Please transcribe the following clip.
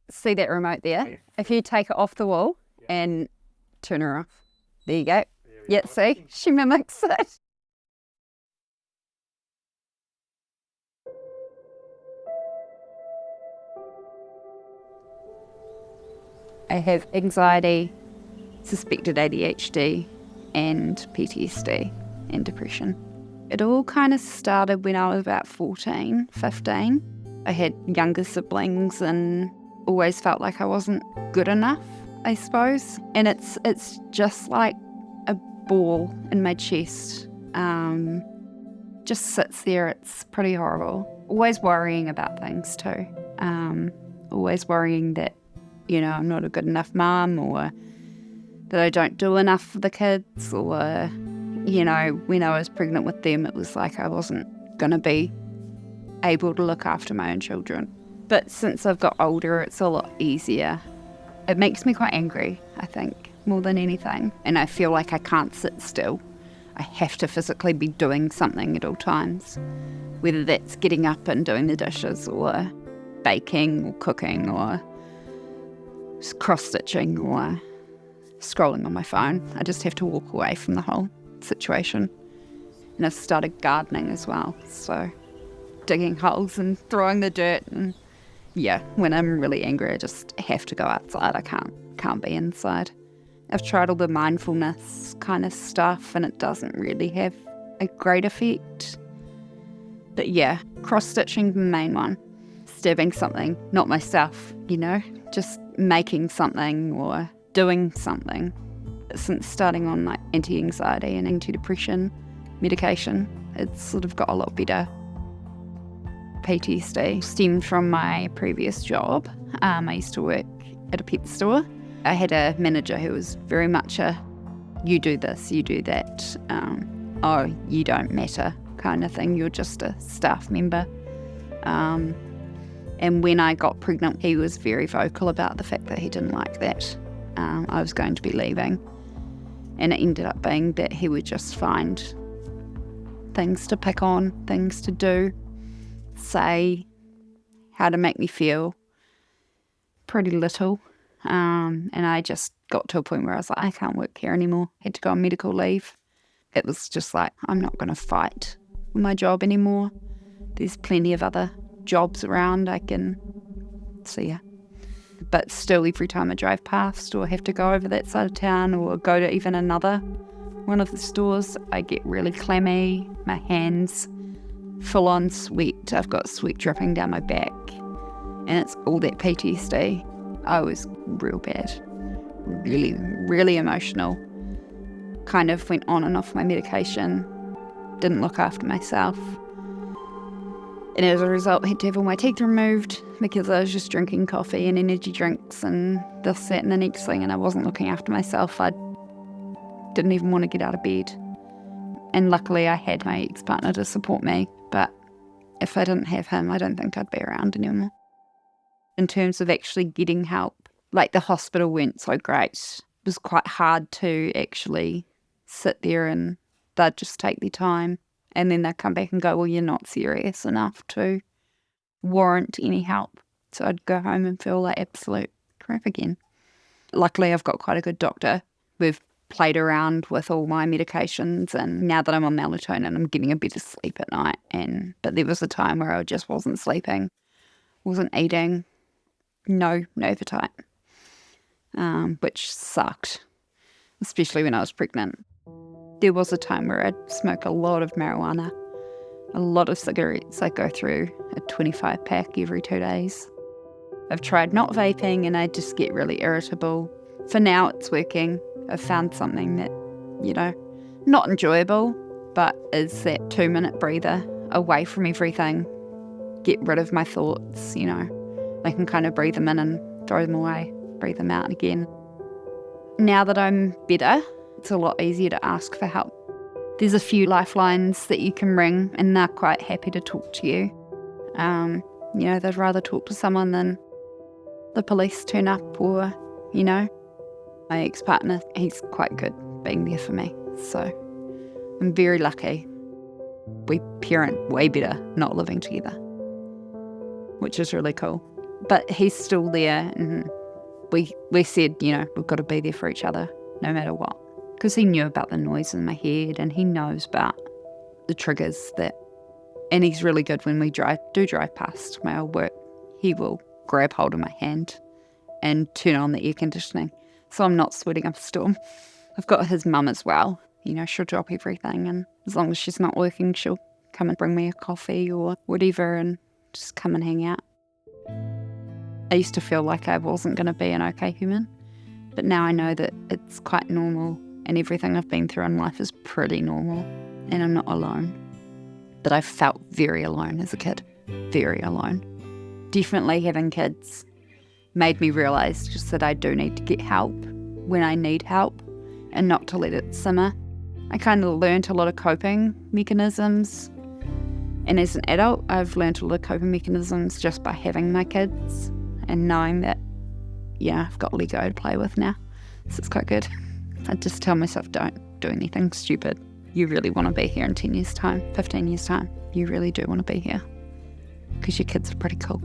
See that remote there? If you take it off the wall and turn her off. There you go. Yeah, see? She mimics it. I have anxiety, suspected ADHD, and PTSD and depression. It all kind of started when I was about 14, 15. I had younger siblings and always felt like I wasn't good enough, I suppose. And it's just like a ball in my chest. Just sits there. It's pretty horrible. Always worrying about things too. Always worrying that, I'm not a good enough mum, or that I don't do enough for the kids, or, when I was pregnant with them, it was like I wasn't going to be able to look after my own children. But since I've got older, it's a lot easier. It makes me quite angry, I think, more than anything. And I feel like I can't sit still. I have to physically be doing something at all times, whether that's getting up and doing the dishes, or baking, or cooking, or cross-stitching, or scrolling on my phone. I just have to walk away from the whole situation. And I've started gardening as well, so digging holes and throwing the dirt. And yeah, when I'm really angry, I just have to go outside. I can't be inside. I've tried all the mindfulness kind of stuff, and it doesn't really have a great effect. But yeah, cross-stitching the main one. Stabbing something, not myself, just making something or doing something. Since starting on like anti-anxiety and anti-depression medication, it's sort of got a lot better. PTSD stemmed from my previous job. I used to work at a pet store. I had a manager who was very much a, you do this, you do that, you don't matter kind of thing, you're just a staff member. And when I got pregnant, he was very vocal about the fact that he didn't like that. I was going to be leaving. And it ended up being that he would just find things to pick on, things to do, say, how to make me feel. Pretty little. And I just got to a point where I was like, I can't work here anymore. Had to go on medical leave. It was just like, I'm not going to fight for my job anymore. There's plenty of other jobs around I can see ya. But still, every time I drive past or have to go over that side of town or go to even another one of the stores, I get really clammy, my hands full on sweat. I've got sweat dripping down my back, and it's all that PTSD. I was real bad, really, really emotional. Kind of went on and off my medication, didn't look after myself. And as a result, I had to have all my teeth removed because I was just drinking coffee and energy drinks and this, that, and the next thing, and I wasn't looking after myself. I didn't even want to get out of bed. And luckily, I had my ex-partner to support me, but if I didn't have him, I don't think I'd be around anymore. In terms of actually getting help, like the hospital weren't so great. It was quite hard to actually sit there, and they'd just take their time. And then they'd come back and go, well, you're not serious enough to warrant any help. So I'd go home and feel like absolute crap again. Luckily, I've got quite a good doctor. We've played around with all my medications, and now that I'm on melatonin, I'm getting a better sleep at night. But there was a time where I just wasn't sleeping, wasn't eating, no appetite, which sucked, especially when I was pregnant. There was a time where I'd smoke a lot of marijuana, a lot of cigarettes. I go through a 25 pack every 2 days. I've tried not vaping and I just get really irritable. For now it's working. I've found something that, not enjoyable, but is that 2-minute breather away from everything. Get rid of my thoughts, I can kind of breathe them in and throw them away, breathe them out again. Now that I'm better, it's a lot easier to ask for help. There's a few lifelines that you can ring, and they're quite happy to talk to you. They'd rather talk to someone than the police turn up or, My ex-partner, he's quite good being there for me. So I'm very lucky. We parent way better not living together, which is really cool. But he's still there, and we said, we've got to be there for each other no matter what. Because he knew about the noise in my head, and he knows about the triggers and he's really good when we drive past my old work. He will grab hold of my hand and turn on the air conditioning so I'm not sweating up a storm. I've got his mum as well. She'll drop everything, and as long as she's not working, she'll come and bring me a coffee or whatever and just come and hang out. I used to feel like I wasn't going to be an okay human, but now I know that it's quite normal, and everything I've been through in life is pretty normal, and I'm not alone. But I felt very alone as a kid, very alone. Definitely having kids made me realise just that I do need to get help when I need help and not to let it simmer. I kind of learnt a lot of coping mechanisms, and as an adult I've learnt a lot of coping mechanisms just by having my kids and knowing that, I've got Lego to play with now, so it's quite good. I just tell myself, don't do anything stupid. You really want to be here in 10 years' time, 15 years' time. You really do want to be here because your kids are pretty cool.